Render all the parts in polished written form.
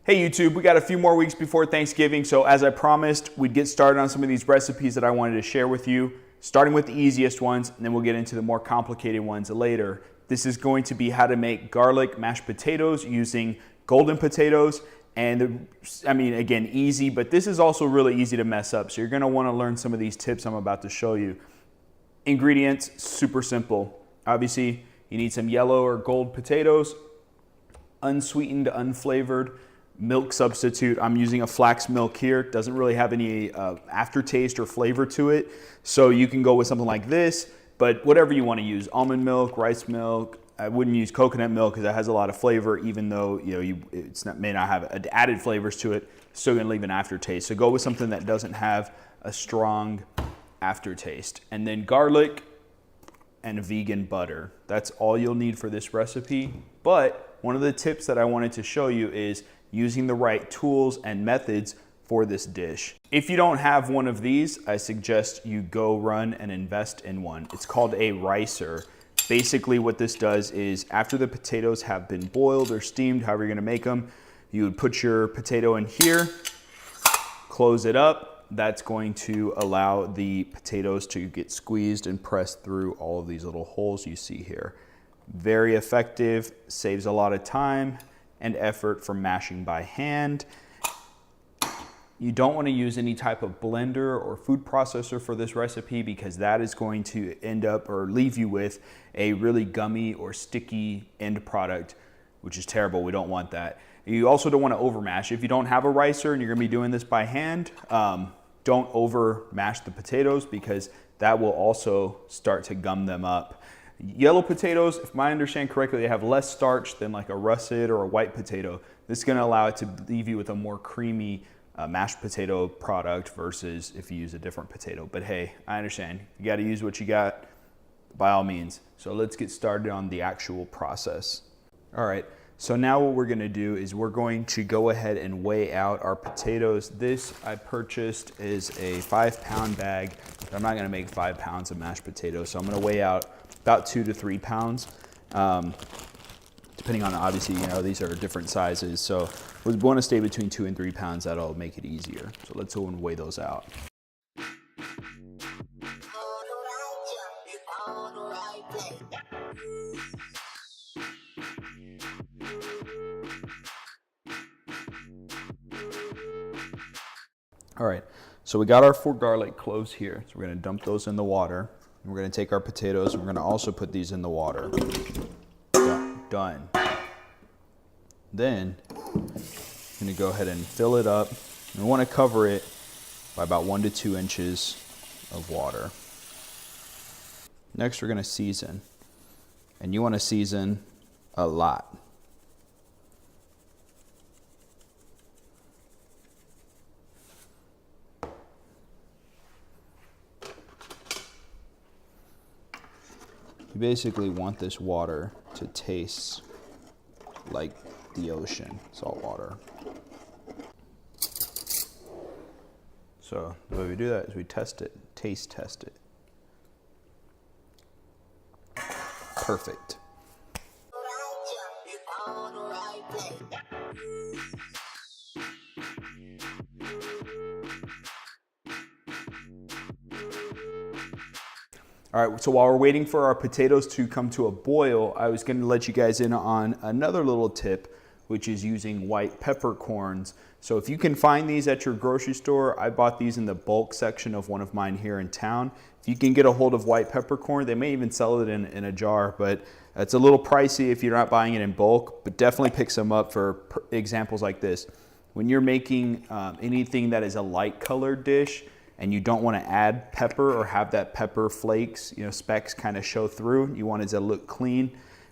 Hey YouTube, we got a few more weeks before Thanksgiving, so as I promised, we'd get started on some of these recipes that I wanted to share with you, starting with the easiest ones, and then we'll get into the more complicated ones later. This is going to be how to make garlic mashed potatoes using golden potatoes, and again, easy, but this is also really easy to mess up, so you're gonna wanna learn some of these tips I'm about to show you. Ingredients, super simple. Obviously, you need some yellow or gold potatoes, unsweetened, unflavored, milk substitute. I'm using a flax milk here. It doesn't really have any aftertaste or flavor to it. So you can go with something like this, but whatever you want to use. Almond milk, rice milk. I wouldn't use coconut milk because it has a lot of flavor, even though may not have added flavors to it. Still gonna leave an aftertaste. So go with something that doesn't have a strong aftertaste. And then garlic and vegan butter. That's all you'll need for this recipe. But one of the tips that I wanted to show you is using the right tools and methods for this dish. If you don't have one of these, I suggest you go run and invest in one. It's called a ricer. Basically what this does is after the potatoes have been boiled or steamed, however you're gonna make them, you would put your potato in here, close it up. That's going to allow the potatoes to get squeezed and pressed through all of these little holes you see here. Very effective, saves a lot of time and effort from mashing by hand. You don't want to use any type of blender or food processor for this recipe because that is going to end up or leave you with a really gummy or sticky end product, which is terrible. We don't want that. You also don't want to overmash. If you don't have a ricer and you're going to be doing this by hand, don't over mash the potatoes because that will also start to gum them up. Yellow potatoes, if I understand correctly, they have less starch than like a russet or a white potato. This is going to allow it to leave you with a more creamy mashed potato product versus if you use a different potato. But hey, I understand. You got to use what you got by all means. So let's get started on the actual process. All right, so now what we're going to do is we're going to go ahead and weigh out our potatoes. This I purchased is a 5-pound bag. But I'm not going to make 5 pounds of mashed potatoes, so I'm going to weigh out about 2 to 3 pounds, depending on, obviously, these are different sizes. So we want to stay between 2 and 3 pounds. That'll make it easier. So let's go and weigh those out. All right, so we got our 4 garlic cloves here. So we're going to dump those in the water. We're going to take our potatoes and we're going to also put these in the water. Done. Then I'm going to go ahead and fill it up. We want to cover it by about 1 to 2 inches of water. Next, we're going to season. And you want to season a lot. You basically want this water to taste like the ocean, salt water. So the way we do that is we test it, taste test it. Perfect. All right, so while we're waiting for our potatoes to come to a boil, I was going to let you guys in on another little tip, which is using white peppercorns. So if you can find these at your grocery store, I bought these in the bulk section of one of mine here in town. If you can get a hold of white peppercorn, they may even sell it in a jar, but it's a little pricey if you're not buying it in bulk, but definitely pick some up for examples like this. When you're making anything that is a light colored dish, and you don't want to add pepper or have that pepper flakes, specks kind of show through. You want it to look clean,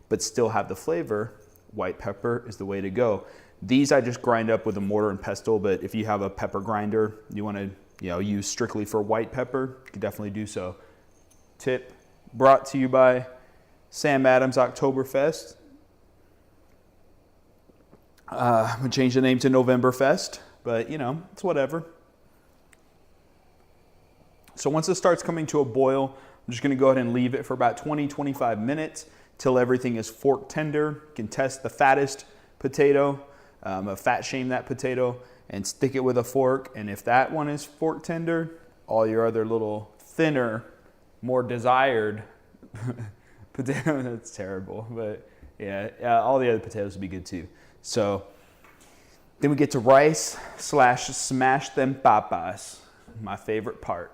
but still have the flavor. White pepper is the way to go. These I just grind up with a mortar and pestle, but if you have a pepper grinder, you want to use strictly for white pepper, you can definitely do so. Tip brought to you by Sam Adams Oktoberfest. I'm gonna change the name to Novemberfest, but it's whatever. So once it starts coming to a boil, I'm just gonna go ahead and leave it for about 20-25 minutes till everything is fork tender. You can test the fattest potato. fat shame that potato and stick it with a fork. And if that one is fork tender, all your other little thinner, more desired potato, that's terrible, but yeah, all the other potatoes would be good too. So then we get to rice / smash them papas, my favorite part.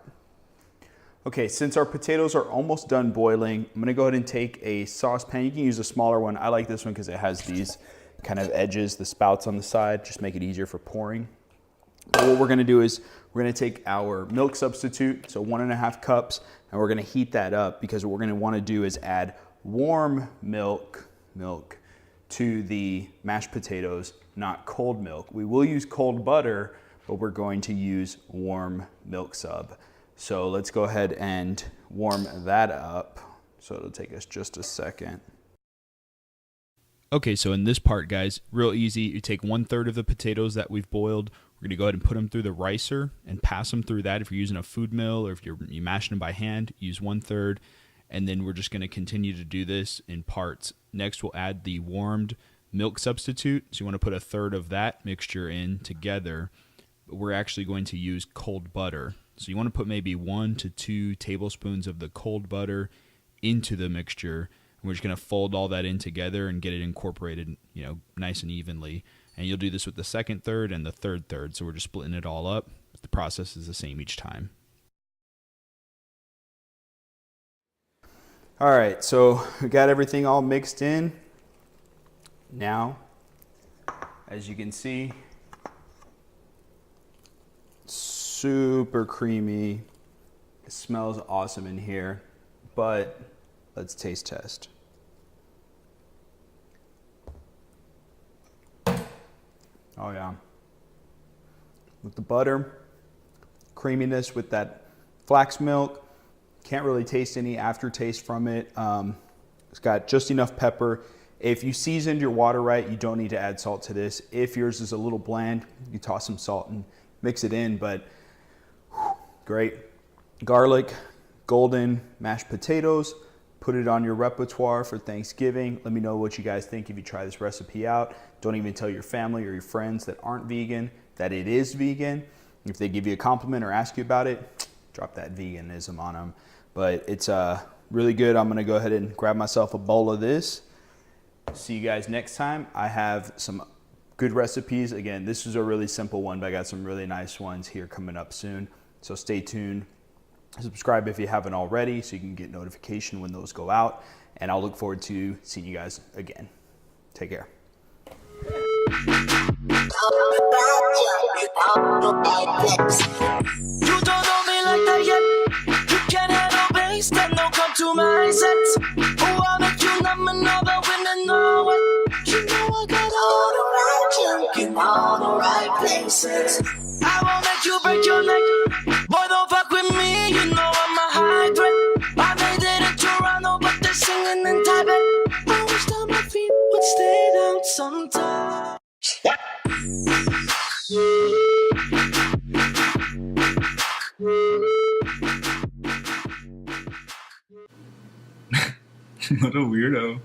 Okay, since our potatoes are almost done boiling, I'm gonna go ahead and take a saucepan. You can use a smaller one. I like this one because it has these kind of edges, the spouts on the side, just make it easier for pouring. But what we're gonna do is we're gonna take our milk substitute, so 1.5 cups, and we're gonna heat that up because what we're gonna wanna do is add warm milk to the mashed potatoes, not cold milk. We will use cold butter, but we're going to use warm milk sub. So let's go ahead and warm that up. So it'll take us just a second. Okay, so in this part, guys, real easy. You take 1/3 of the potatoes that we've boiled. We're gonna go ahead and put them through the ricer and pass them through that. If you're using a food mill or if you're mashing them by hand, use 1/3. And then we're just gonna continue to do this in parts. Next, we'll add the warmed milk substitute. So you wanna put 1/3 of that mixture in together. But we're actually going to use cold butter. So you wanna put maybe 1 to 2 tablespoons of the cold butter into the mixture. And we're just gonna fold all that in together and get it incorporated, nice and evenly. And you'll do this with the second third and the third third. So we're just splitting it all up. The process is the same each time. All right, so we got everything all mixed in. Now, as you can see, super creamy. It smells awesome in here, but let's taste test. Oh yeah. With the butter, creaminess with that flax milk. Can't really taste any aftertaste from it. It's got just enough pepper. If you seasoned your water right, you don't need to add salt to this. If yours is a little bland, you toss some salt and mix it in, but great. Garlic, golden mashed potatoes. Put it on your repertoire for Thanksgiving. Let me know what you guys think if you try this recipe out. Don't even tell your family or your friends that aren't vegan that it is vegan. If they give you a compliment or ask you about it, drop that veganism on them. But it's really good. I'm gonna go ahead and grab myself a bowl of this. See you guys next time. I have some good recipes. Again, this is a really simple one, but I got some really nice ones here coming up soon. So stay tuned. Subscribe if you haven't already so you can get notification when those go out. And I'll look forward to seeing you guys again. Take care. You don't know me like that yet. You can't handle bass, then don't come to my set. Oh, I'll make you number another women know it. You know I got all the right junk in all the right places. I won't make you break your neck. Boy, don't fuck with me, you know I'm a high threat. I made it in Toronto, but they're singing in Tibet. I wish that my feet would stay down sometime. What a weirdo.